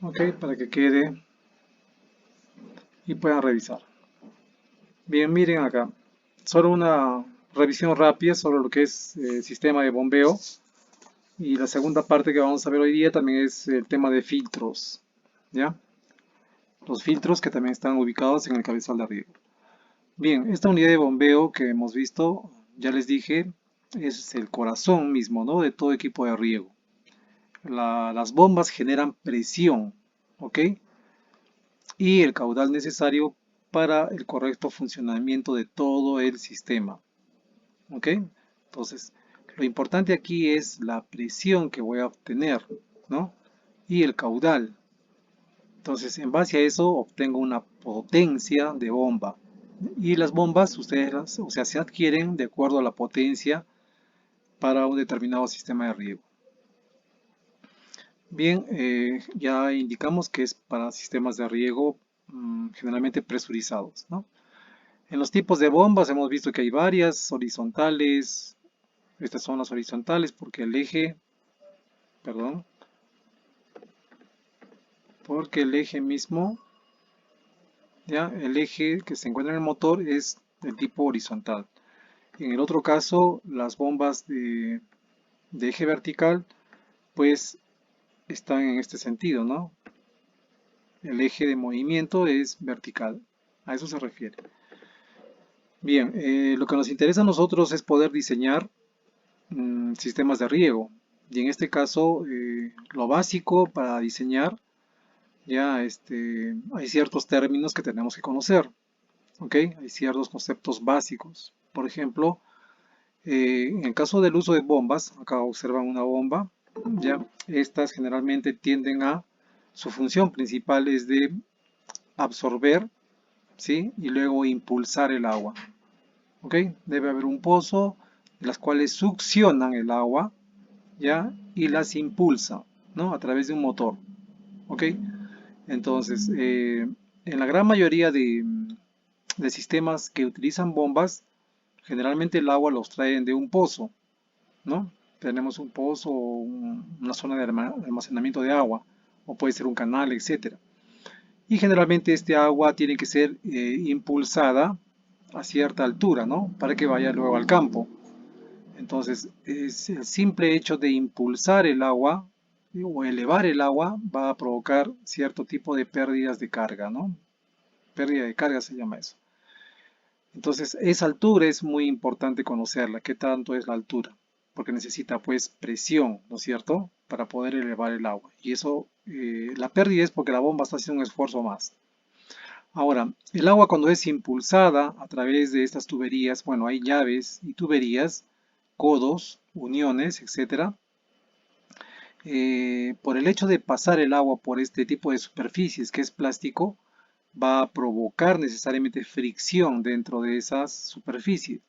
Ok, para que quede y puedan revisar. Bien, miren acá. Solo una revisión rápida sobre lo que es el sistema de bombeo. Y la segunda parte que vamos a ver hoy día también es el tema de filtros. ¿Ya? Los filtros que también están ubicados en el cabezal de riego. Bien, esta unidad de bombeo que hemos visto, ya les dije, es el corazón mismo, ¿no? De todo equipo de riego. Las bombas generan presión, ¿ok? Y el caudal necesario para el correcto funcionamiento de todo el sistema. ¿Ok? Entonces, lo importante aquí es la presión que voy a obtener, ¿no? Y el caudal. Entonces, en base a eso, obtengo una potencia de bomba. Y las bombas, ustedes, o sea, se adquieren de acuerdo a la potencia para un determinado sistema de riego. Bien, ya indicamos que es para sistemas de riego generalmente presurizados, ¿no? En los tipos de bombas hemos visto que hay varias horizontales. Estas son las horizontales porque el eje, perdón, porque el eje mismo, ya, el eje que se encuentra en el motor es del tipo horizontal. En el otro caso, las bombas de eje vertical, pues están en este sentido, ¿no? El eje de movimiento es vertical. A eso se refiere. Bien, lo que nos interesa a nosotros es poder diseñar sistemas de riego. Y en este caso, lo básico para diseñar, ya hay ciertos términos que tenemos que conocer. ¿Ok? Hay ciertos conceptos básicos. Por ejemplo, en el caso del uso de bombas, acá observan una bomba, ya, estas generalmente tienden a, su función principal es de absorber, ¿sí? Y luego impulsar el agua. ¿Ok? Debe haber un pozo de las cuales succionan el agua, ¿ya? Y las impulsa, ¿no? A través de un motor, ¿ok? Entonces, en la gran mayoría de sistemas que utilizan bombas, generalmente el agua los traen de un pozo, ¿no? Tenemos un pozo o una zona de almacenamiento de agua, o puede ser un canal, etcétera. Y generalmente este agua tiene que ser impulsada a cierta altura, ¿no? Para que vaya luego al campo. Entonces, es el simple hecho de impulsar el agua o elevar el agua va a provocar cierto tipo de pérdidas de carga, ¿no? Pérdida de carga se llama eso. Entonces, esa altura es muy importante conocerla. ¿Qué tanto es la altura? Porque necesita pues presión, ¿no es cierto? Para poder elevar el agua. Y eso, la pérdida es porque la bomba está haciendo un esfuerzo más. Ahora, el agua cuando es impulsada a través de estas tuberías, bueno, hay llaves y tuberías, codos, uniones, etcétera. Por el hecho de pasar el agua por este tipo de superficies que es plástico, va a provocar necesariamente fricción dentro de esas superficies.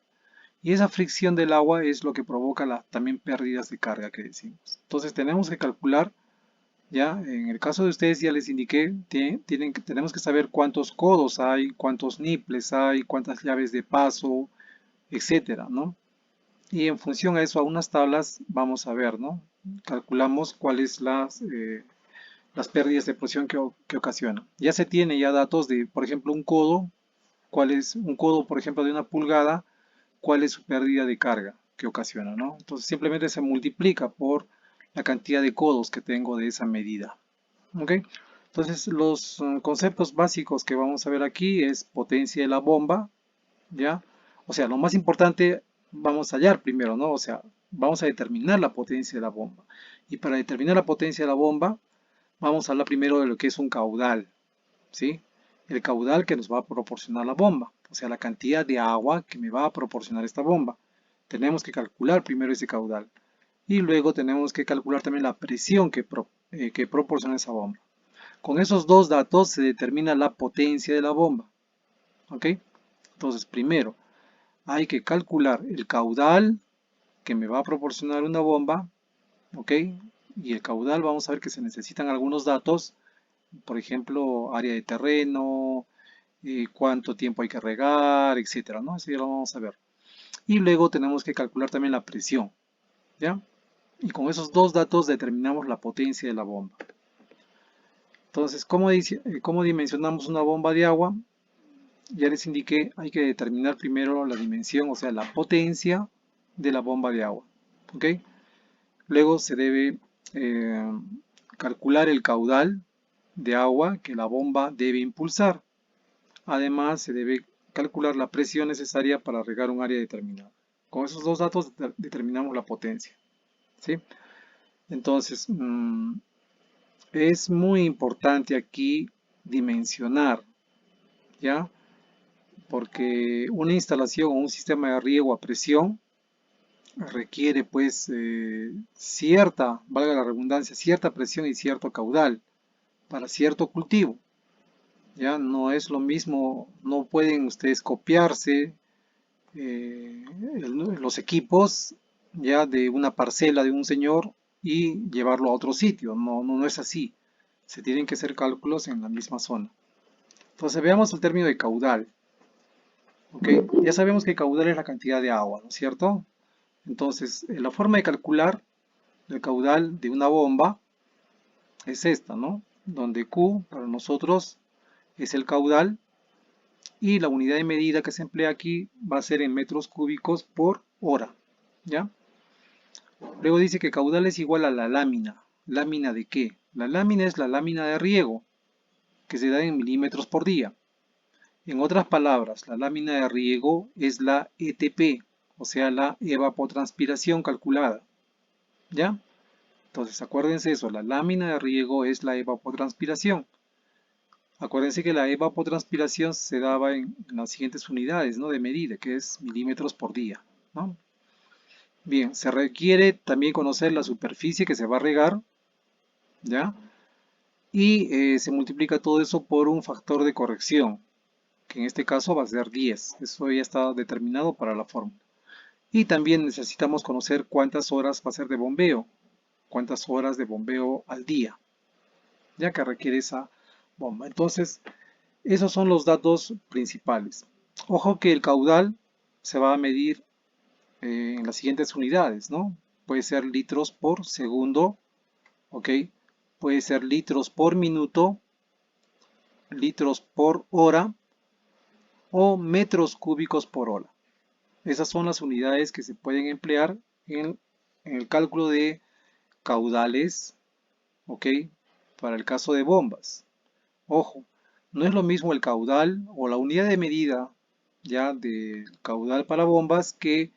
Y esa fricción del agua es lo que provoca también pérdidas de carga que decimos. Entonces tenemos que calcular, ya en el caso de ustedes ya les indiqué, tenemos que saber cuántos codos hay, cuántos niples hay, cuántas llaves de paso, etcétera, ¿no? Y en función a eso, a unas tablas vamos a ver, ¿no? Calculamos cuáles las pérdidas de presión que ocasiona. Ya se tiene ya datos de, por ejemplo, un codo, cuál es un codo, por ejemplo, de una pulgada, cuál es su pérdida de carga que ocasiona, ¿no? Entonces simplemente se multiplica por la cantidad de codos que tengo de esa medida. ¿Ok? Entonces los conceptos básicos que vamos a ver aquí es potencia de la bomba, ¿ya? O sea, lo más importante vamos a hallar primero, ¿no? O sea, vamos a determinar la potencia de la bomba. Y para determinar la potencia de la bomba, vamos a hablar primero de lo que es un caudal, ¿sí? El caudal que nos va a proporcionar la bomba, o sea, la cantidad de agua que me va a proporcionar esta bomba. Tenemos que calcular primero ese caudal y luego tenemos que calcular también la presión que proporciona esa bomba. Con esos dos datos se determina la potencia de la bomba, ¿ok? Entonces, primero hay que calcular el caudal que me va a proporcionar una bomba, ¿ok? Y el caudal, vamos a ver que se necesitan algunos datos, por ejemplo, área de terreno, cuánto tiempo hay que regar, etcétera, ¿no? Eso ya lo vamos a ver. Y luego tenemos que calcular también la presión, ¿ya? Y con esos dos datos determinamos la potencia de la bomba. Entonces, ¿cómo dimensionamos una bomba de agua? Ya les indiqué, hay que determinar primero la dimensión, o sea, la potencia de la bomba de agua. ¿Ok? Luego se debe eh, calcular el caudal de agua que la bomba debe impulsar. Además, se debe calcular la presión necesaria para regar un área determinada. Con esos dos datos determinamos la potencia. ¿Sí? Entonces, es muy importante aquí dimensionar, ¿ya? Porque una instalación o un sistema de riego a presión requiere pues cierta, valga la redundancia, cierta presión y cierto caudal para cierto cultivo. Ya no es lo mismo, no pueden ustedes copiarse los equipos ya de una parcela de un señor y llevarlo a otro sitio. No es así. Se tienen que hacer cálculos en la misma zona. Entonces veamos el término de caudal. ¿Ok? Ya sabemos que caudal es la cantidad de agua, ¿no es cierto? Entonces, la forma de calcular el caudal de una bomba es esta, ¿no? Donde Q para nosotros es el caudal y la unidad de medida que se emplea aquí va a ser en metros cúbicos por hora, ¿ya? Luego dice que caudal es igual a la lámina. ¿Lámina de qué? La lámina es la lámina de riego, que se da en milímetros por día. En otras palabras, la lámina de riego es la ETP, o sea, la evapotranspiración calculada, ¿ya? Entonces, acuérdense eso, la lámina de riego es la evapotranspiración. Acuérdense que la evapotranspiración se daba en las siguientes unidades, ¿no? De medida, que es milímetros por día, ¿no? Bien, se requiere también conocer la superficie que se va a regar, ¿ya? Y se multiplica todo eso por un factor de corrección, que en este caso va a ser 10. Eso ya está determinado para la fórmula. Y también necesitamos conocer cuántas horas va a ser de bombeo, cuántas horas de bombeo al día, ya que requiere esa bomba. Entonces, esos son los datos principales. Ojo que el caudal se va a medir en las siguientes unidades, ¿no? Puede ser litros por segundo, ¿ok? Puede ser litros por minuto, litros por hora o metros cúbicos por hora. Esas son las unidades que se pueden emplear en el cálculo de caudales, ¿ok? Para el caso de bombas. Ojo, no es lo mismo el caudal o la unidad de medida ya del caudal para bombas que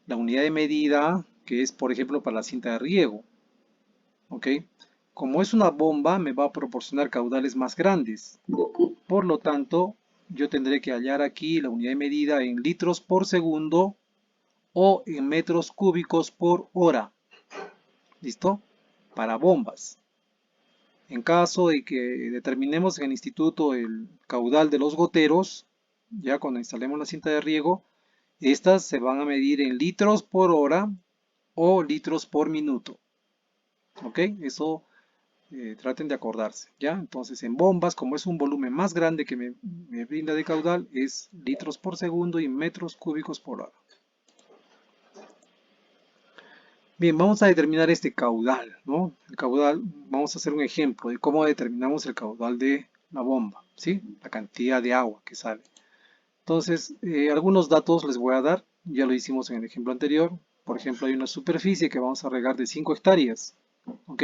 la unidad de medida que es, por ejemplo, para la cinta de riego. ¿Ok? Como es una bomba, me va a proporcionar caudales más grandes. Por lo tanto, yo tendré que hallar aquí la unidad de medida en litros por segundo o en metros cúbicos por hora. ¿Listo? Para bombas. En caso de que determinemos en el instituto el caudal de los goteros, ya cuando instalemos la cinta de riego, estas se van a medir en litros por hora o litros por minuto. ¿Ok? Eso traten de acordarse. ¿Ya? Entonces en bombas, como es un volumen más grande que me brinda de caudal, es litros por segundo y metros cúbicos por hora. Bien, vamos a determinar este caudal, ¿no? El caudal, vamos a hacer un ejemplo de cómo determinamos el caudal de la bomba, ¿sí? La cantidad de agua que sale. Entonces, algunos datos les voy a dar, ya lo hicimos en el ejemplo anterior. Por ejemplo, hay una superficie que vamos a regar de 5 hectáreas, ¿ok?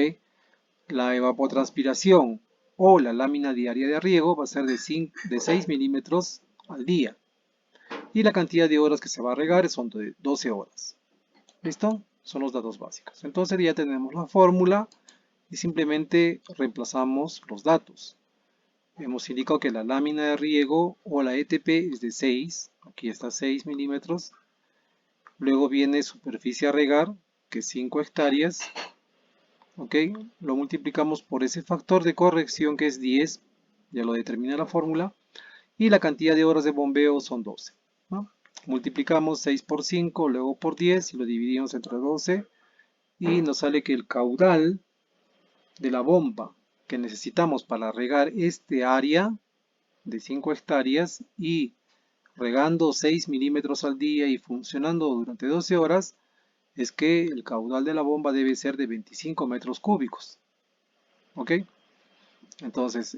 La evapotranspiración o la lámina diaria de riego va a ser de 6 milímetros al día. Y la cantidad de horas que se va a regar son de 12 horas. ¿Listo? Son los datos básicos. Entonces ya tenemos la fórmula y simplemente reemplazamos los datos. Hemos indicado que la lámina de riego o la ETP es de 6, aquí está 6 milímetros. Luego viene superficie a regar, que es 5 hectáreas. ¿Ok? Lo multiplicamos por ese factor de corrección que es 10, ya lo determina la fórmula. Y la cantidad de horas de bombeo son 12, ¿no? Multiplicamos 6 por 5, luego por 10 y lo dividimos entre 12 y nos sale que el caudal de la bomba que necesitamos para regar este área de 5 hectáreas y regando 6 milímetros al día y funcionando durante 12 horas es que el caudal de la bomba debe ser de 25 metros cúbicos. ¿Ok? Entonces,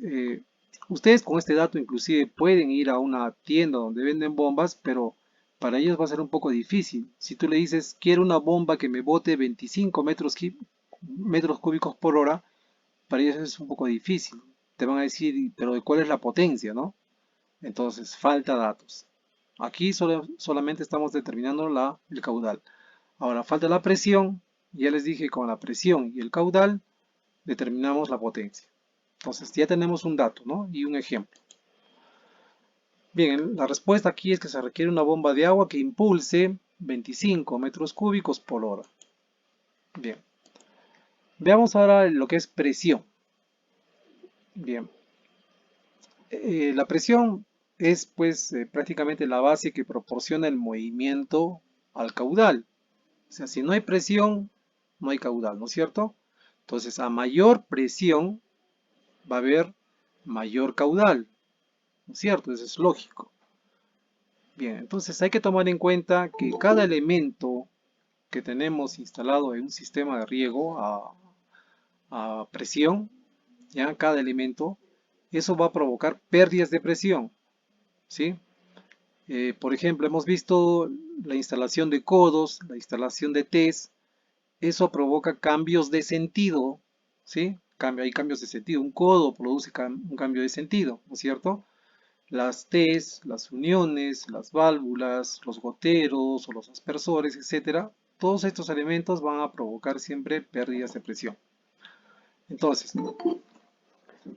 ustedes con este dato inclusive pueden ir a una tienda donde venden bombas, pero para ellos va a ser un poco difícil. Si tú le dices, quiero una bomba que me bote 25 metros cúbicos por hora, para ellos es un poco difícil. Te van a decir, pero ¿de cuál es la potencia, no? Entonces, falta datos. Aquí solamente estamos determinando el caudal. Ahora, falta la presión. Ya les dije, con la presión y el caudal determinamos la potencia. Entonces, ya tenemos un dato, ¿no? Y un ejemplo. Bien, la respuesta aquí es que se requiere una bomba de agua que impulse 25 metros cúbicos por hora. Bien, veamos ahora lo que es presión. Bien, la presión es pues prácticamente la base que proporciona el movimiento al caudal. O sea, si no hay presión, no hay caudal, ¿no es cierto? Entonces, a mayor presión va a haber mayor caudal, ¿no es cierto? Eso es lógico. Bien, entonces hay que tomar en cuenta que cada elemento que tenemos instalado en un sistema de riego a presión, ya cada elemento, eso va a provocar pérdidas de presión, ¿sí? Por ejemplo, hemos visto la instalación de codos, la instalación de T's, eso provoca cambios de sentido, ¿sí? Hay cambios de sentido, un codo produce un cambio de sentido, ¿no es cierto? Las T's, las uniones, las válvulas, los goteros o los aspersores, etcétera, todos estos elementos van a provocar siempre pérdidas de presión. Entonces,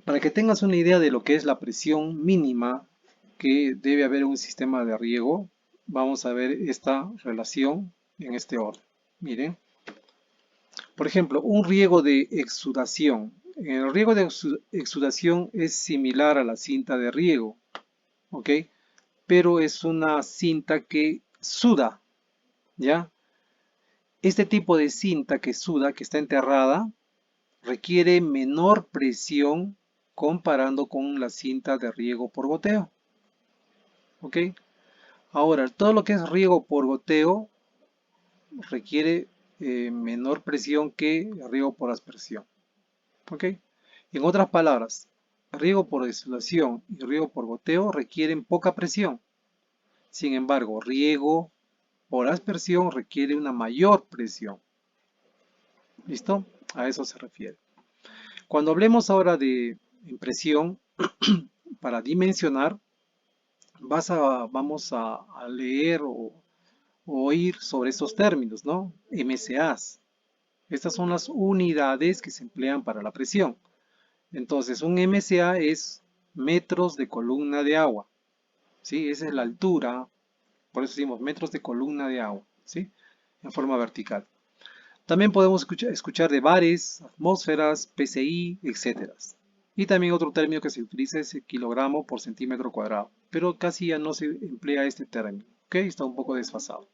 para que tengas una idea de lo que es la presión mínima que debe haber en un sistema de riego, vamos a ver esta relación en este orden. Miren, por ejemplo, un riego de exudación. El riego de exudación es similar a la cinta de riego, ¿ok? Pero es una cinta que suda, ¿ya? Este tipo de cinta que suda, que está enterrada, requiere menor presión comparando con la cinta de riego por goteo, ¿ok? Ahora, todo lo que es riego por goteo requiere menor presión que riego por aspersión, ¿ok? En otras palabras, riego por exudación y riego por goteo requieren poca presión. Sin embargo, riego por aspersión requiere una mayor presión. ¿Listo? A eso se refiere. Cuando hablemos ahora de impresión, para dimensionar, vamos a leer o oír sobre estos términos, ¿no? MCAs. Estas son las unidades que se emplean para la presión. Entonces, un MCA es metros de columna de agua, ¿sí? Esa es la altura, por eso decimos metros de columna de agua, ¿sí? En forma vertical. También podemos escuchar de bares, atmósferas, PSI, etc. Y también otro término que se utiliza es el kilogramo por centímetro cuadrado, pero casi ya no se emplea este término, ¿ok? Está un poco desfasado.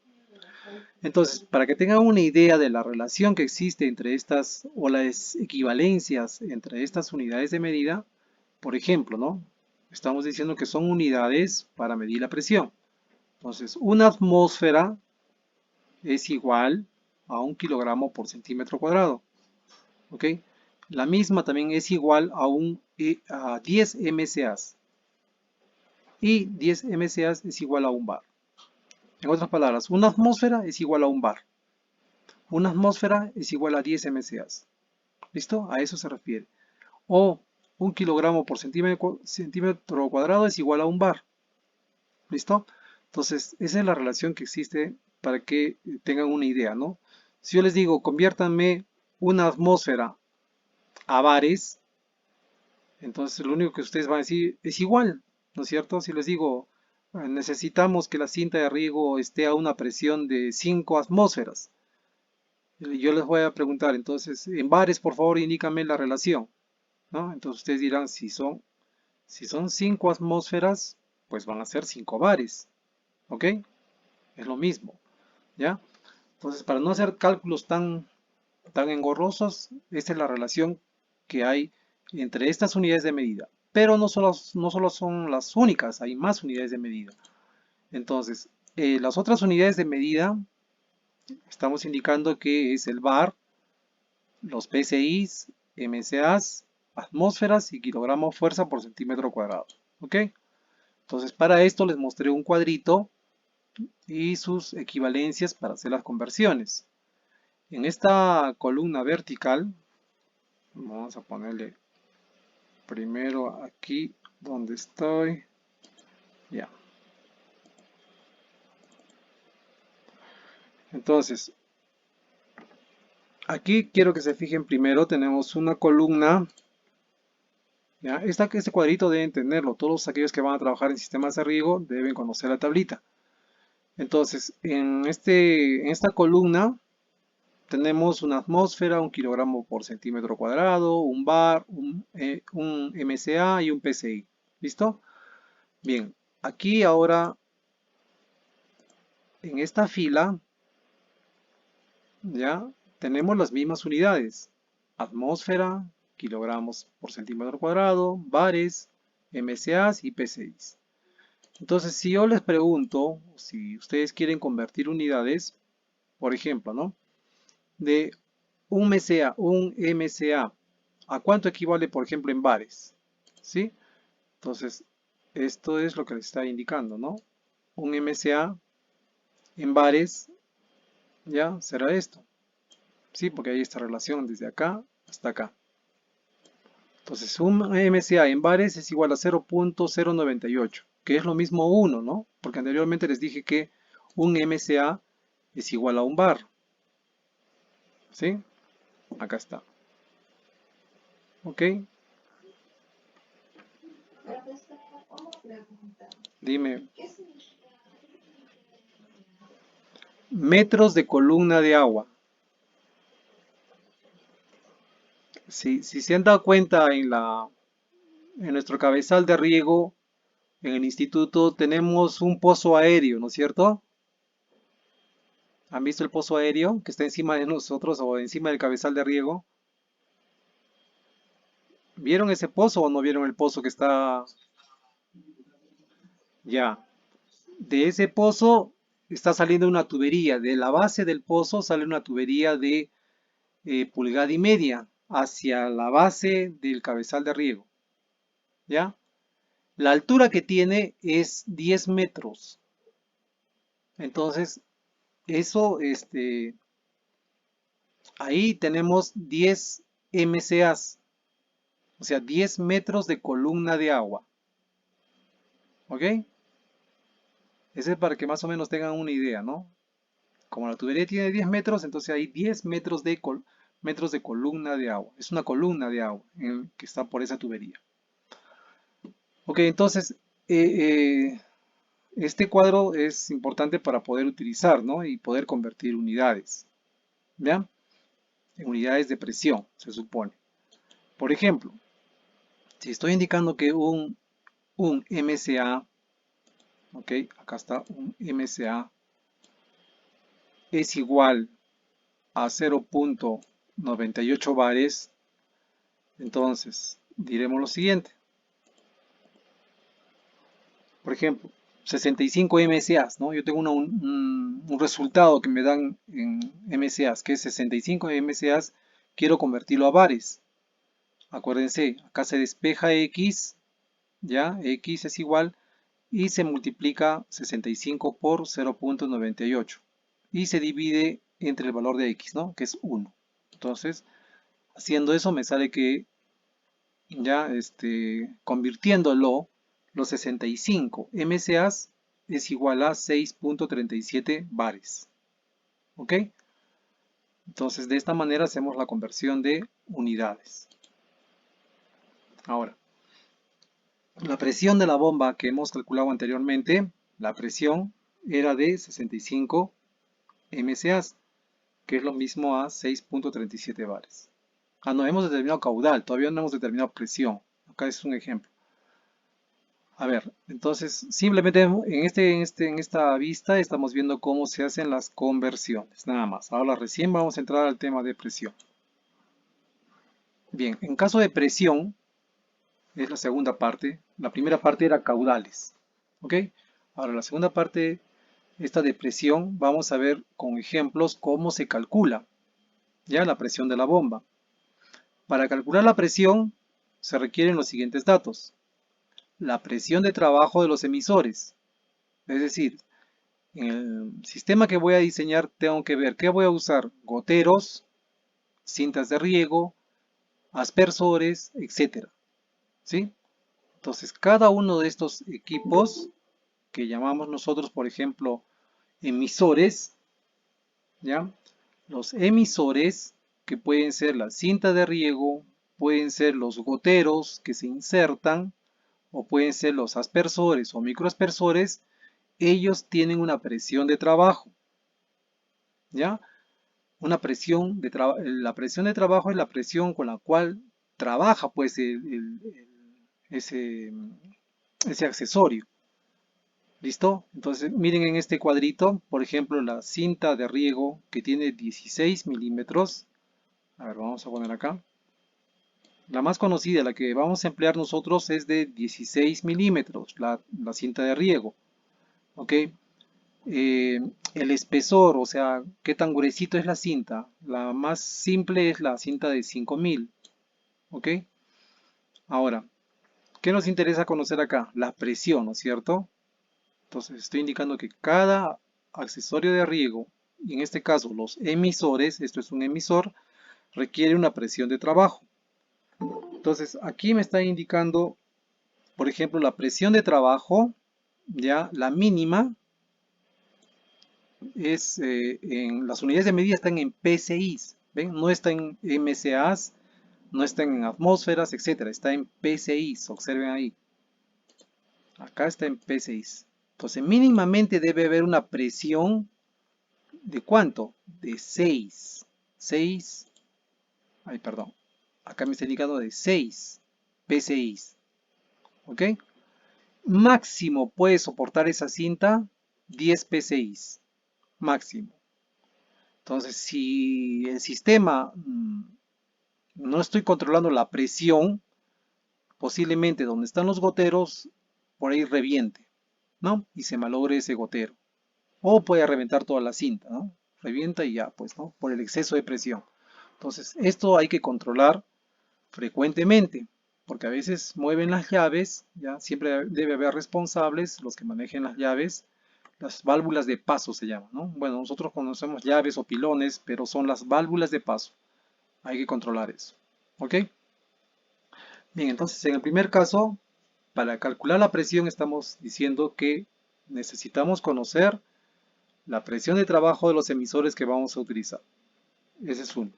Entonces, para que tengan una idea de la relación que existe entre estas, o las equivalencias entre estas unidades de medida, por ejemplo, ¿no? Estamos diciendo que son unidades para medir la presión. Entonces, una atmósfera es igual a 1 kilogramo por centímetro cuadrado. ¿Ok? La misma también es igual a 10 MCAs. Y 10 MCAs es igual a un bar. En otras palabras, una atmósfera es igual a un bar. Una atmósfera es igual a 10 MCAs. ¿Listo? A eso se refiere. O 1 kilogramo por centímetro cuadrado es igual a un bar. ¿Listo? Entonces, esa es la relación que existe para que tengan una idea, ¿no? Si yo les digo, conviértanme una atmósfera a bares, entonces lo único que ustedes van a decir es igual, ¿no es cierto? Si les digo, necesitamos que la cinta de riego esté a una presión de 5 atmósferas, yo les voy a preguntar, entonces, en bares, por favor, indícame la relación, ¿no? Entonces ustedes dirán, si son 5 atmósferas, pues van a ser 5 bares, ¿ok? Es lo mismo, ¿ya? Entonces, para no hacer cálculos tan engorrosos, esta es la relación que hay entre estas unidades de medida. Pero no solo son las únicas, hay más unidades de medida. Entonces, las otras unidades de medida, estamos indicando que es el bar, los PSIs, MCAs atmósferas y kilogramos fuerza por centímetro cuadrado. ¿Ok? Entonces para esto les mostré un cuadrito y sus equivalencias para hacer las conversiones. En esta columna vertical, vamos a ponerle primero aquí donde estoy. Ya. Entonces, aquí quiero que se fijen primero, tenemos una columna. ¿Ya? Este cuadrito deben tenerlo. Todos aquellos que van a trabajar en sistemas de riego deben conocer la tablita. Entonces, en esta columna tenemos una atmósfera, un kilogramo por centímetro cuadrado, un bar, un MCA y un PSI. ¿Listo? Bien, aquí ahora en esta fila ya tenemos las mismas unidades. Atmósfera, kilogramos por centímetro cuadrado, bares, MCAs y PSIs. Entonces, si yo les pregunto, si ustedes quieren convertir unidades, por ejemplo, ¿no? De un MCA, ¿a cuánto equivale, por ejemplo, en bares? ¿Sí? Entonces, esto es lo que les está indicando, ¿no? Un MCA en bares, ¿ya? Será esto. ¿Sí? Porque hay esta relación desde acá hasta acá. Entonces, un MCA en bares es igual a 0.098, que es lo mismo 1, ¿no? Porque anteriormente les dije que un MCA es igual a un bar. ¿Sí? Acá está. ¿Ok? Dime. Metros de columna de agua. Si se han dado cuenta en nuestro cabezal de riego, en el instituto, tenemos un pozo aéreo, ¿no es cierto? ¿Han visto el pozo aéreo que está encima de nosotros o encima del cabezal de riego? ¿Vieron ese pozo o no vieron el pozo que está? Ya. De ese pozo está saliendo una tubería. De la base del pozo sale una tubería de pulgada y media hacia la base del cabezal de riego. ¿Ya? La altura que tiene es 10 metros. Entonces, eso, ahí tenemos 10 MCAs, o sea, 10 metros de columna de agua. ¿Ok? Ese es para que más o menos tengan una idea, ¿no? Como la tubería tiene 10 metros, entonces hay 10 metros metros de columna de agua. Es una columna de agua que está por esa tubería. Ok, entonces, este cuadro es importante para poder utilizar, ¿no? Y poder convertir unidades. ¿Ya? En unidades de presión, se supone. Por ejemplo, si estoy indicando que un MCA, ok, acá está, un MCA es igual a 0.98 bares, entonces diremos lo siguiente. Por ejemplo, 65 MCAs, ¿no? Yo tengo un resultado que me dan en MCAs, que es 65 MCAs, quiero convertirlo a bares. Acuérdense, acá se despeja X, ¿ya? X es igual, y se multiplica 65 por 0.98 y se divide entre el valor de X, ¿no? Que es 1. Entonces, haciendo eso me sale que ya convirtiéndolo, los 65 MCAs es igual a 6.37 bares. ¿Ok? Entonces, de esta manera hacemos la conversión de unidades. Ahora, la presión de la bomba que hemos calculado anteriormente, la presión era de 65 MCAs, que es lo mismo a 6.37 bares. Ah, no, hemos determinado caudal, todavía no hemos determinado presión. Acá es un ejemplo. A ver, entonces simplemente en esta vista estamos viendo cómo se hacen las conversiones, nada más. Ahora recién vamos a entrar al tema de presión. Bien, en caso de presión, es la segunda parte. La primera parte era caudales. ¿Ok? Ahora la segunda parte, esta de presión, vamos a ver con ejemplos cómo se calcula ya la presión de la bomba. Para calcular la presión, se requieren los siguientes datos. La presión de trabajo de los emisores. Es decir, en el sistema que voy a diseñar tengo que ver qué voy a usar. Goteros, cintas de riego, aspersores, etcétera. ¿Sí? Entonces, cada uno de estos equipos que llamamos nosotros, por ejemplo, emisores, ¿ya? Los emisores, que pueden ser la cinta de riego, pueden ser los goteros que se insertan, o pueden ser los aspersores o microaspersores, ellos tienen una presión de trabajo, ¿ya? Una presión de la presión de trabajo es la presión con la cual trabaja pues ese, ese accesorio. ¿Listo? Entonces miren en este cuadrito, por ejemplo, la cinta de riego que tiene 16 milímetros. A ver, vamos a poner acá. La más conocida, la que vamos a emplear nosotros es de 16 milímetros, la cinta de riego. ¿Ok? El espesor, o sea, qué tan gruesito es la cinta. La más simple es la cinta de 5000. ¿Ok? Ahora, ¿qué nos interesa conocer acá? La presión, ¿no es cierto? Entonces estoy indicando que cada accesorio de riego, y en este caso los emisores, esto es un emisor, requiere una presión de trabajo. Entonces aquí me está indicando, por ejemplo, la presión de trabajo, ya la mínima, es en las unidades de medida están en PSIs, ¿ven? No está en MCAs, no están en atmósferas, etcétera, está en PSIs, observen ahí. Acá está en PSIs. Entonces mínimamente debe haber una presión ¿de cuánto? De 6. 6. Ay, perdón. Acá me está indicando de 6 PSIs. ¿Ok? Máximo puede soportar esa cinta 10 PSIs. Máximo. Entonces, si el sistema no estoy controlando la presión, posiblemente donde están los goteros, por ahí reviente, ¿no? Y se malogre ese gotero. O puede reventar toda la cinta, ¿no? Revienta y ya, pues, ¿no? Por el exceso de presión. Entonces, esto hay que controlar frecuentemente, porque a veces mueven las llaves, ya siempre debe haber responsables, los que manejen las llaves, las válvulas de paso se llaman, ¿no? Bueno, nosotros conocemos llaves o pilones, pero son las válvulas de paso. Hay que controlar eso, ¿ok? Bien, entonces en el primer caso, para calcular la presión estamos diciendo que necesitamos conocer la presión de trabajo de los emisores que vamos a utilizar. Ese es uno.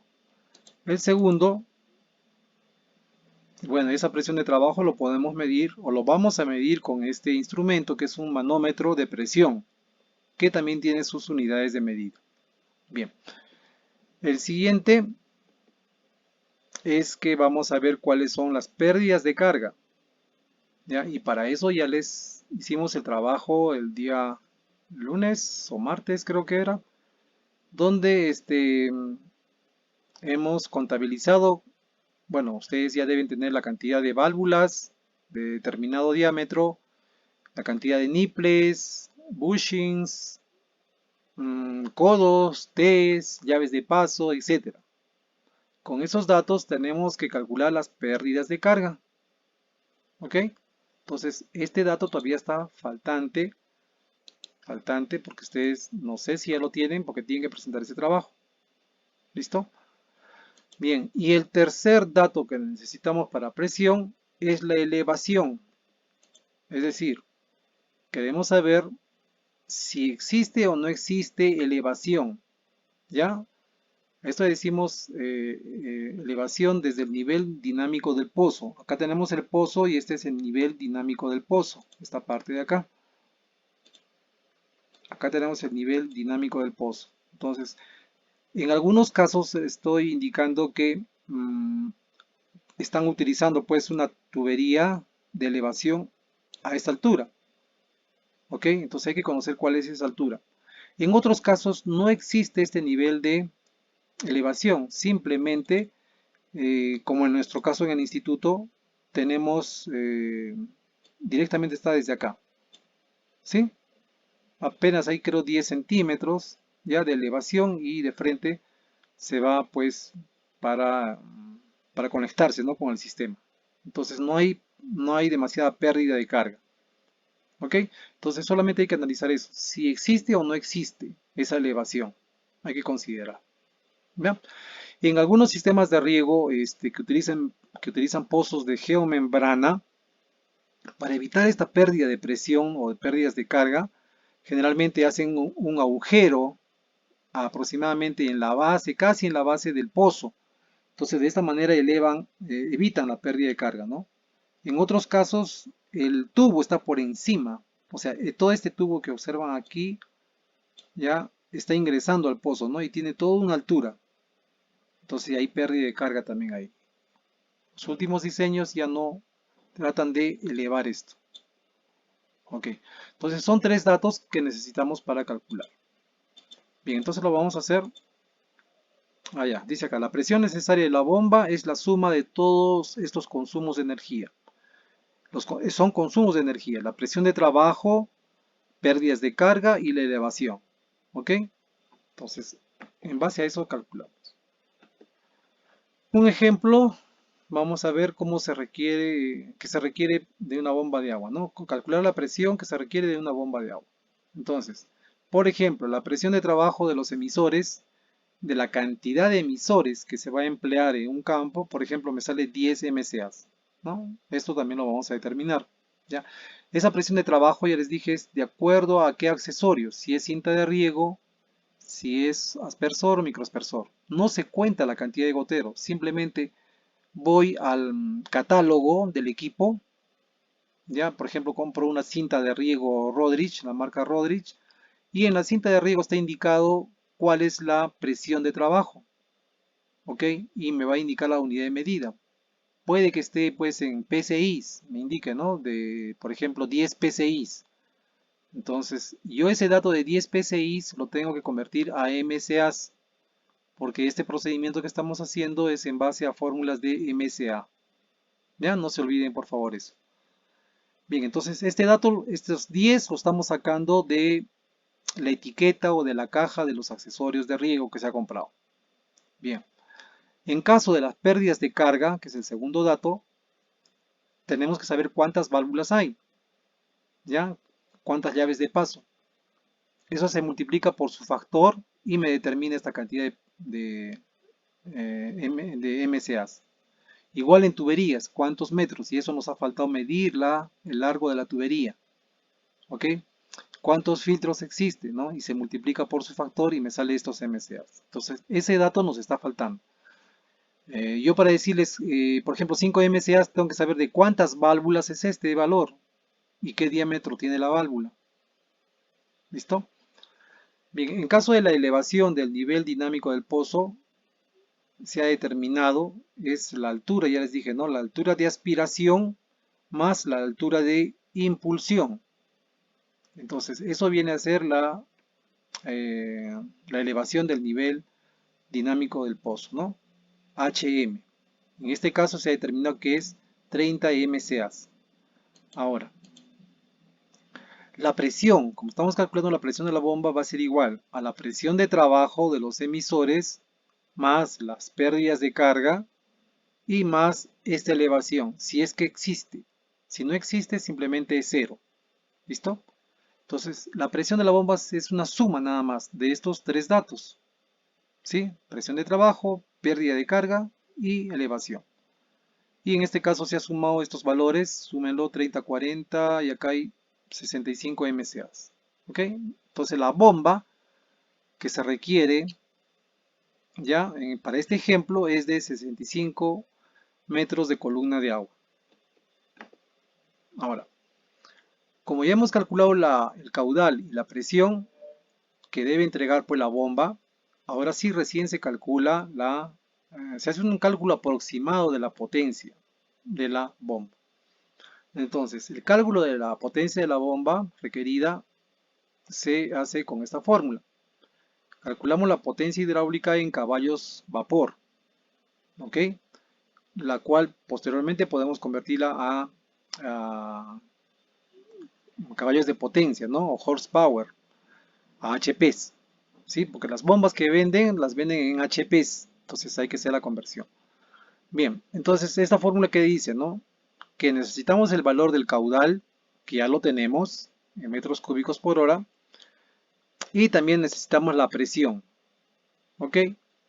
El segundo, bueno, esa presión de trabajo lo podemos medir o lo vamos a medir con este instrumento que es un manómetro de presión, que también tiene sus unidades de medida. Bien, el siguiente es que vamos a ver cuáles son las pérdidas de carga, ¿ya? Y para eso ya les hicimos el trabajo el día lunes o martes creo que era, donde hemos contabilizado. Bueno, ustedes ya deben tener la cantidad de válvulas de determinado diámetro, la cantidad de nipples, bushings, codos, T's, llaves de paso, etc. Con esos datos tenemos que calcular las pérdidas de carga. ¿Ok? Entonces, este dato todavía está faltante porque ustedes no sé si ya lo tienen porque tienen que presentar ese trabajo. ¿Listo? Bien, y el tercer dato que necesitamos para presión es la elevación. Es decir, queremos saber si existe o no existe elevación. ¿Ya? Esto decimos elevación desde el nivel dinámico del pozo. Acá tenemos el pozo y este es el nivel dinámico del pozo. Esta parte de acá. Acá tenemos el nivel dinámico del pozo. Entonces, en algunos casos estoy indicando que están utilizando pues una tubería de elevación a esta altura. ¿Ok? Entonces hay que conocer cuál es esa altura. En otros casos no existe este nivel de elevación. Simplemente, como en nuestro caso en el instituto, tenemos directamente está desde acá. ¿Sí? Apenas hay creo 10 centímetros ya de elevación y de frente se va pues para conectarse, ¿no? Con el sistema. Entonces no hay demasiada pérdida de carga. ¿Ok? Entonces solamente hay que analizar eso. Si existe o no existe esa elevación. Hay que considerar. ¿Ya? En algunos sistemas de riego que utilizan pozos de geomembrana, para evitar esta pérdida de presión o de pérdidas de carga, generalmente hacen un agujero aproximadamente en la base, casi en la base del pozo. Entonces de esta manera evitan la pérdida de carga, ¿no? En otros casos el tubo está por encima, o sea, todo este tubo que observan aquí ya está ingresando al pozo, ¿no? Y tiene toda una altura. Entonces hay pérdida de carga también ahí. Los últimos diseños ya no tratan de elevar esto. Ok, entonces son tres datos que necesitamos para calcular. Bien, entonces lo vamos a hacer. Allá, dice acá, la presión necesaria de la bomba es la suma de todos estos consumos de energía. Son consumos de energía, la presión de trabajo, pérdidas de carga y la elevación. ¿Ok? Entonces, en base a eso calculamos. Un ejemplo, vamos a ver cómo que se requiere de una bomba de agua, ¿no? Calcular la presión que se requiere de una bomba de agua. Entonces, por ejemplo, la presión de trabajo de los emisores, de la cantidad de emisores que se va a emplear en un campo, por ejemplo, me sale 10 MCAs, ¿no? Esto también lo vamos a determinar, ¿ya? Esa presión de trabajo, ya les dije, es de acuerdo a qué accesorios, si es cinta de riego, si es aspersor o microaspersor. No se cuenta la cantidad de gotero, simplemente voy al catálogo del equipo, ya, por ejemplo, compro una cinta de riego Rodrich, la marca Rodrich, y en la cinta de riego está indicado cuál es la presión de trabajo, ¿ok? Y me va a indicar la unidad de medida. Puede que esté pues en PSIs, me indique, ¿no? De, por ejemplo, 10 PSIs. Entonces, yo ese dato de 10 PSIs lo tengo que convertir a MSAs, porque este procedimiento que estamos haciendo es en base a fórmulas de MSA. Ya, no se olviden por favor eso. Bien, entonces este dato, estos 10 lo estamos sacando de la etiqueta o de la caja de los accesorios de riego que se ha comprado. Bien, en caso de las pérdidas de carga, que es el segundo dato, tenemos que saber cuántas válvulas hay, ¿ya? Cuántas llaves de paso. Eso se multiplica por su factor y me determina esta cantidad de MCAs. Igual en tuberías, cuántos metros, y eso nos ha faltado medir el largo de la tubería. ¿Ok? ¿Cuántos filtros existen? ¿No? Y se multiplica por su factor y me sale estos MCAs. Entonces, ese dato nos está faltando. Yo para decirles, por ejemplo, 5 MCAs, tengo que saber de cuántas válvulas es este valor y qué diámetro tiene la válvula. ¿Listo? Bien, en caso de la elevación del nivel dinámico del pozo, se ha determinado, es la altura, ya les dije, ¿no? La altura de aspiración más la altura de impulsión. Entonces, eso viene a ser la elevación del nivel dinámico del pozo, ¿no? HM. En este caso se ha determinado que es 30 MCAs. Ahora, la presión, como estamos calculando la presión de la bomba, va a ser igual a la presión de trabajo de los emisores más las pérdidas de carga y más esta elevación, si es que existe. Si no existe, simplemente es cero. ¿Listo? Entonces, la presión de la bomba es una suma nada más de estos tres datos. ¿Sí? Presión de trabajo, pérdida de carga y elevación. Y en este caso se ha sumado estos valores, súmenlo 30, 40 y acá hay 65 MCAs. ¿Ok? Entonces la bomba que se requiere ya para este ejemplo es de 65 metros de columna de agua. Ahora, como ya hemos calculado el caudal y la presión que debe entregar pues la bomba, ahora sí recién se calcula se hace un cálculo aproximado de la potencia de la bomba. Entonces, el cálculo de la potencia de la bomba requerida se hace con esta fórmula. Calculamos la potencia hidráulica en caballos vapor, ¿ok? La cual posteriormente podemos convertirla a caballos de potencia, ¿no? O horsepower, a HPs, ¿sí? Porque las bombas que venden, las venden en HPs, entonces hay que hacer la conversión. Bien, entonces esta fórmula que dice, ¿no? que necesitamos el valor del caudal, que ya lo tenemos, en metros cúbicos por hora, y también necesitamos la presión, ¿ok?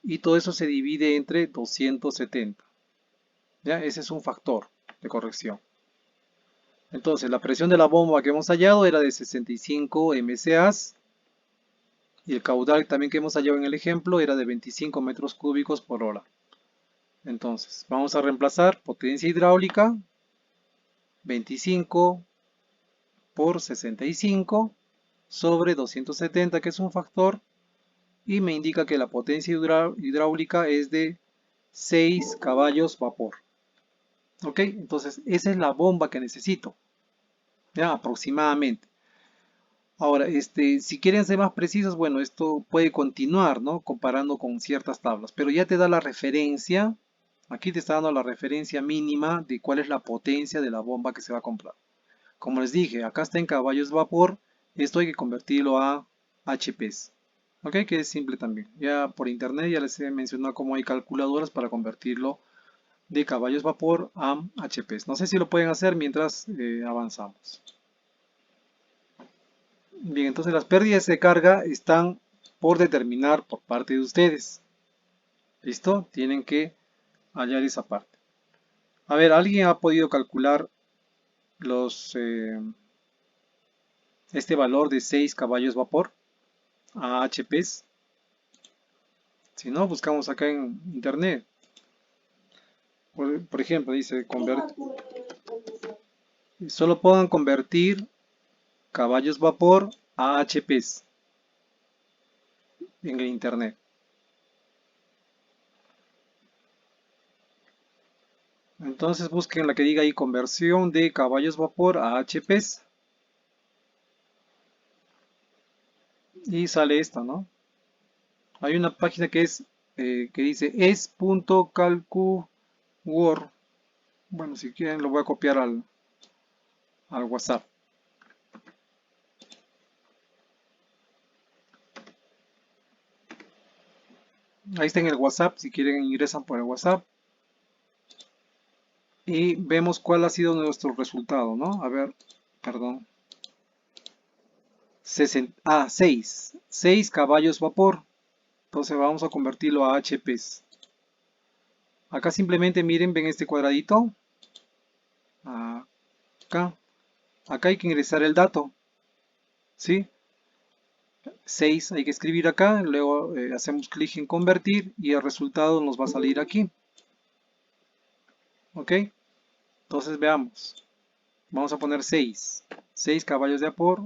Y todo eso se divide entre 270, ¿ya? Ese es un factor de corrección. Entonces, la presión de la bomba que hemos hallado era de 65 MCAs, y el caudal también que hemos hallado en el ejemplo era de 25 metros cúbicos por hora. Entonces, vamos a reemplazar potencia hidráulica, 25 por 65 sobre 270, que es un factor, y me indica que la potencia hidráulica es de 6 caballos vapor. ¿Ok? Entonces, esa es la bomba que necesito, ya aproximadamente. Ahora, si quieren ser más precisos, bueno, esto puede continuar, ¿no? Comparando con ciertas tablas, pero ya te da la referencia. Aquí te está dando la referencia mínima de cuál es la potencia de la bomba que se va a comprar. Como les dije, acá está en caballos de vapor. Esto hay que convertirlo a HPs. ¿Ok? Que es simple también. Ya por internet ya les he mencionado cómo hay calculadoras para convertirlo de caballos de vapor a HPs. No sé si lo pueden hacer mientras avanzamos. Bien, entonces las pérdidas de carga están por determinar por parte de ustedes. ¿Listo? Tienen que hallar esa parte. A ver, ¿alguien ha podido calcular este valor de 6 caballos vapor a HPs? Si no, buscamos acá en internet. Por ejemplo, dice, solo puedan convertir caballos vapor a HPs en el internet. Entonces busquen la que diga ahí conversión de caballos vapor a HPs. Y sale esta, ¿no? Hay una página que que dice es.calcuword. Bueno, si quieren lo voy a copiar al WhatsApp. Ahí está en el WhatsApp, si quieren ingresan por el WhatsApp. Y vemos cuál ha sido nuestro resultado, ¿no? A ver, perdón. 6 caballos vapor. Entonces vamos a convertirlo a HPs. Acá simplemente miren, ven este cuadradito. Acá. Acá hay que ingresar el dato. ¿Sí? 6 hay que escribir acá. Luego hacemos clic en convertir y el resultado nos va a salir aquí. ¿Ok? Entonces veamos. Vamos a poner 6. 6 caballos de vapor.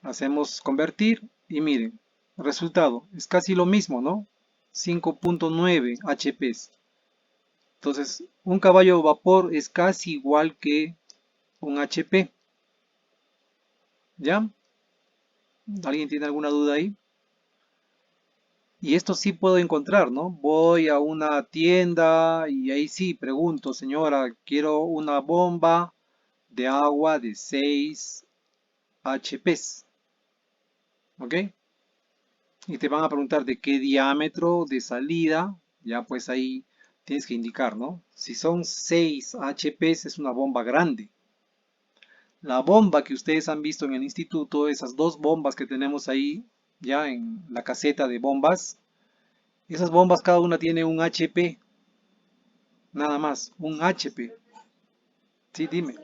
Hacemos convertir y miren. Resultado. Es casi lo mismo, ¿no? 5.9 HPs. Entonces, un caballo de vapor es casi igual que un HP. ¿Ya? ¿Alguien tiene alguna duda ahí? Y esto sí puedo encontrar, ¿no? Voy a una tienda y ahí sí pregunto, señora, quiero una bomba de agua de 6 HPs. ¿Ok? Y te van a preguntar de qué diámetro de salida. Ya pues ahí tienes que indicar, ¿no? Si son 6 HPs es una bomba grande. La bomba que ustedes han visto en el instituto, esas dos bombas que tenemos ahí, ya en la caseta de bombas, esas bombas cada una tiene un HP, nada más, un HP. Sí, dime.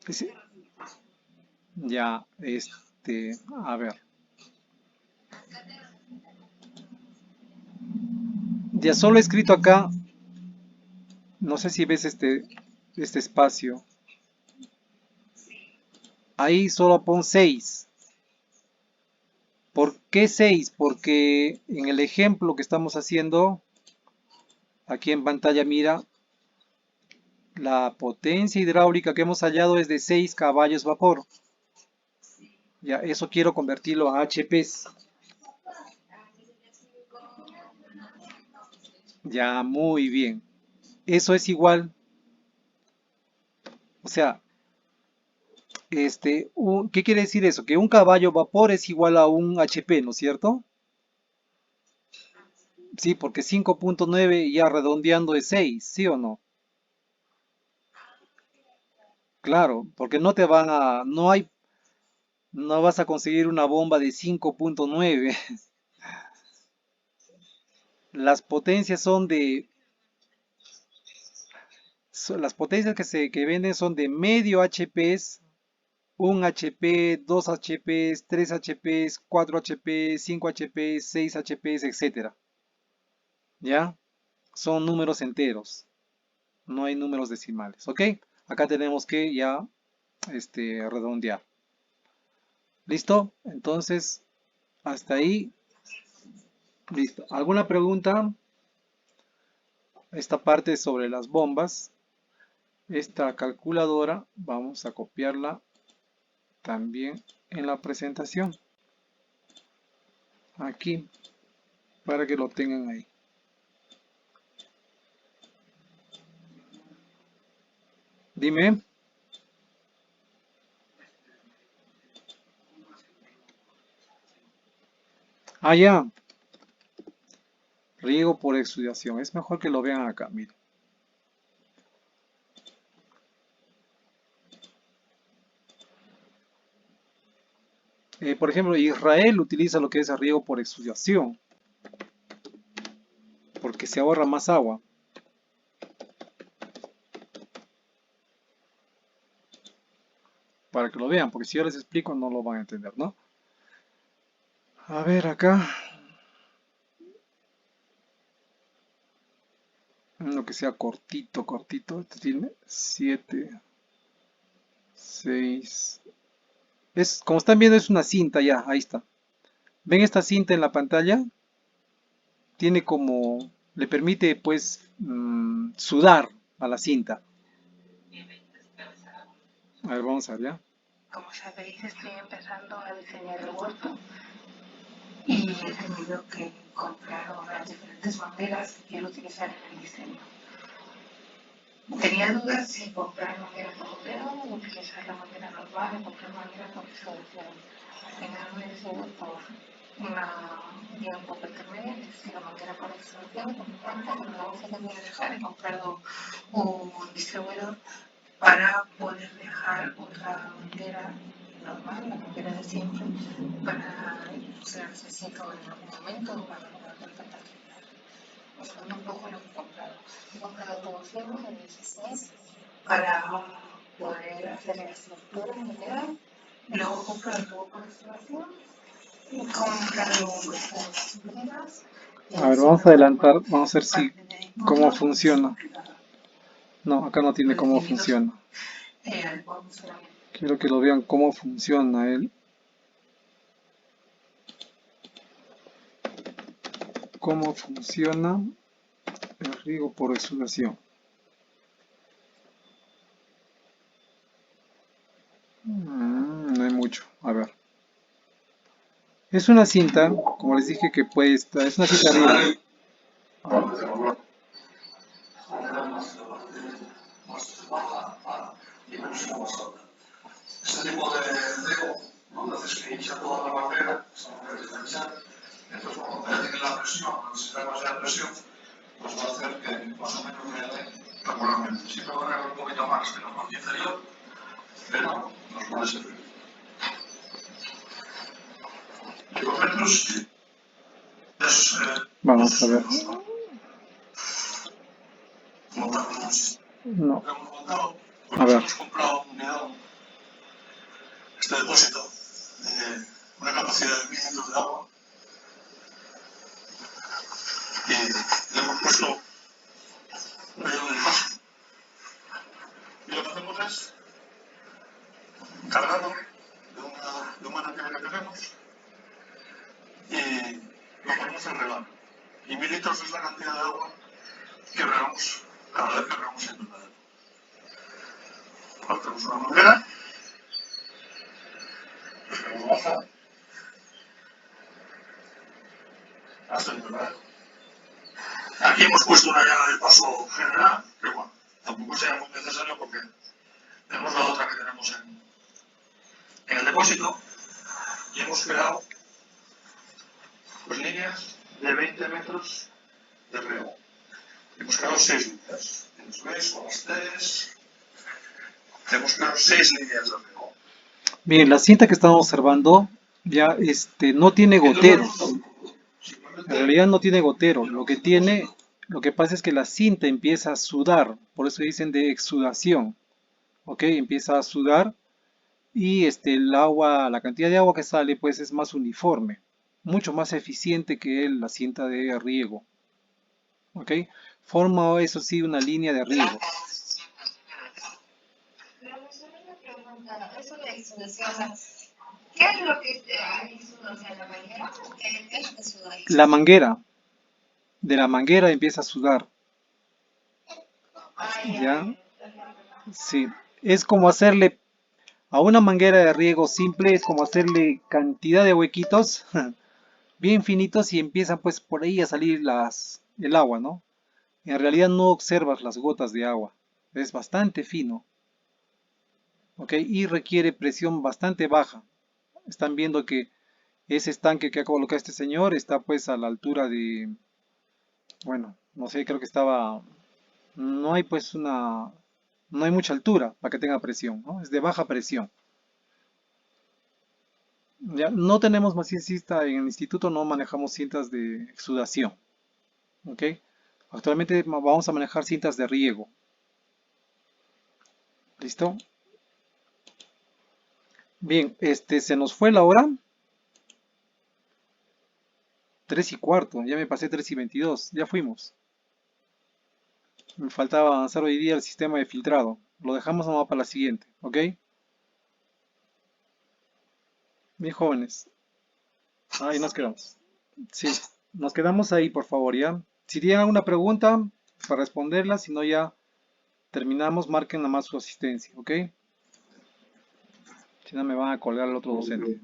Sí, ya, a ver. Ya solo he escrito acá, no sé si ves este espacio. Ahí solo pon 6. ¿Por qué 6? Porque en el ejemplo que estamos haciendo, aquí en pantalla mira, la potencia hidráulica que hemos hallado es de 6 caballos vapor. Ya, eso quiero convertirlo a HPs. Ya, muy bien. Eso es igual, o sea, ¿qué quiere decir eso? Que un caballo vapor es igual a un HP, ¿no es cierto? Sí, porque 5.9 ya redondeando es 6, ¿sí o no? Claro, porque no te van a, no hay, no vas a conseguir una bomba de 5.9. Las potencias son de, las potencias que venden son de medio HPs, 1 HP, 2 HPs, 3 HPs, 4 HPs, 5 HPs, 6 HPs, etcétera. ¿Ya? Son números enteros, no hay números decimales, ¿ok? Acá tenemos que ya redondear. ¿Listo? Entonces, hasta ahí, listo. ¿Alguna pregunta? Esta parte es sobre las bombas. Esta calculadora vamos a copiarla también en la presentación. Aquí, para que lo tengan ahí. Dime. Ah, ya. Riego por exudación. Es mejor que lo vean acá, miren. Por ejemplo, Israel utiliza lo que es riego por exudación, porque se ahorra más agua. Para que lo vean, porque si yo les explico no lo van a entender, ¿no? A ver acá, lo que sea cortito, cortito. Este tiene 7, 6. Es, como están viendo, es una cinta ya, ahí está. ¿Ven esta cinta en la pantalla? Tiene como, le permite pues sudar a la cinta. A ver, vamos allá. Como sabéis, estoy empezando a diseñar el huerto y he tenido que comprar las diferentes mangueras que quiero utilizar en el diseño. Tenía dudas si comprar manguera por goteo o utilizar la manguera normal o comprar manguera por extracción. Me he decidido por una vía un poco intermedia, que es la manguera por extracción, por mi parte, pero luego se me voy a dejar y comprado un distribuidor para poder dejar otra manguera normal, la manguera de siempre, para si la necesito en algún momento o para poder tratar. Os cuento un poco lo que he comprado. He comprado todo fierro de 16 para poder hacer la estructura general. Luego compro el tubo por instalación y compro las tuberas. A ver, vamos a adelantar, vamos a ver si cómo funciona. No, acá no tiene cómo funciona. Quiero que lo vean cómo funciona él. Cómo funciona el riego por exudación. No hay mucho. A ver. Es una cinta, como les dije que puede estar, es una cinta arriba. Este tipo de riego, ¿no? Haces que hincha toda la manguera, esa manguera está hinchada. Entonces, cuando ya tiene la presión, necesita demasiada presión, pues va a hacer que más o menos me dé regularmente. Siempre va a ganar un poquito más que la parte inferior, pero nos puede servir. Kilómetros es. Vamos a ver. No. A ver. Hemos comprado este depósito de una capacidad de 1000 litros de agua y le hemos puesto un periodo de imagen. Y lo que hacemos es cargarlo de una antena que tenemos y lo ponemos en regar. Y 1000 litros es la cantidad de agua que regamos cada vez que regamos el invernadero. Ahora tenemos una manguera, nos baja hasta el invernadero. Aquí hemos puesto una llave de paso general, que bueno, tampoco sea muy necesario porque tenemos la otra que tenemos en el depósito y hemos creado pues líneas de 20 metros de riego. He buscado 6 líneas. ¿Veis? Son las 3. He buscado 6 líneas de riego. Bien, la cinta que estamos observando ya no tiene goteros. En realidad no tiene gotero. Lo que pasa es que la cinta empieza a sudar. Por eso dicen de exudación. ¿Ok? Empieza a sudar y el agua, la cantidad de agua que sale pues es más uniforme. Mucho más eficiente que la cinta de riego. ¿Ok? Forma eso sí una línea de riego. Eso de exudación, o sea, ¿qué es lo que exuda? O sea, la manguera, ¿qué es lo que exuda ahí? La manguera, de la manguera empieza a sudar. ¿Ya? Sí. Es como hacerle a una manguera de riego simple, es como hacerle cantidad de huequitos bien finitos y empiezan pues por ahí a salir el agua, ¿no? En realidad no observas las gotas de agua. Es bastante fino. ¿Ok? Y requiere presión bastante baja. Están viendo que ese estanque que ha colocado este señor está pues a la altura de, bueno, no sé, creo que estaba, no hay pues no hay mucha altura para que tenga presión, ¿no? Es de baja presión. Ya, no tenemos más cinta en el instituto, no manejamos cintas de exudación, ¿ok? Actualmente vamos a manejar cintas de riego. ¿Listo? Bien, se nos fue la hora. 3:15, ya me pasé 3:22, ya fuimos. Me faltaba avanzar hoy día el sistema de filtrado. Lo dejamos nomás para la siguiente, ¿ok? Bien, jóvenes. Ahí nos quedamos. Sí, nos quedamos ahí, por favor, ¿ya? Si tienen alguna pregunta, para responderla, si no ya terminamos, marquen nada más su asistencia, ¿ok? Si no me van a colgar al otro docente.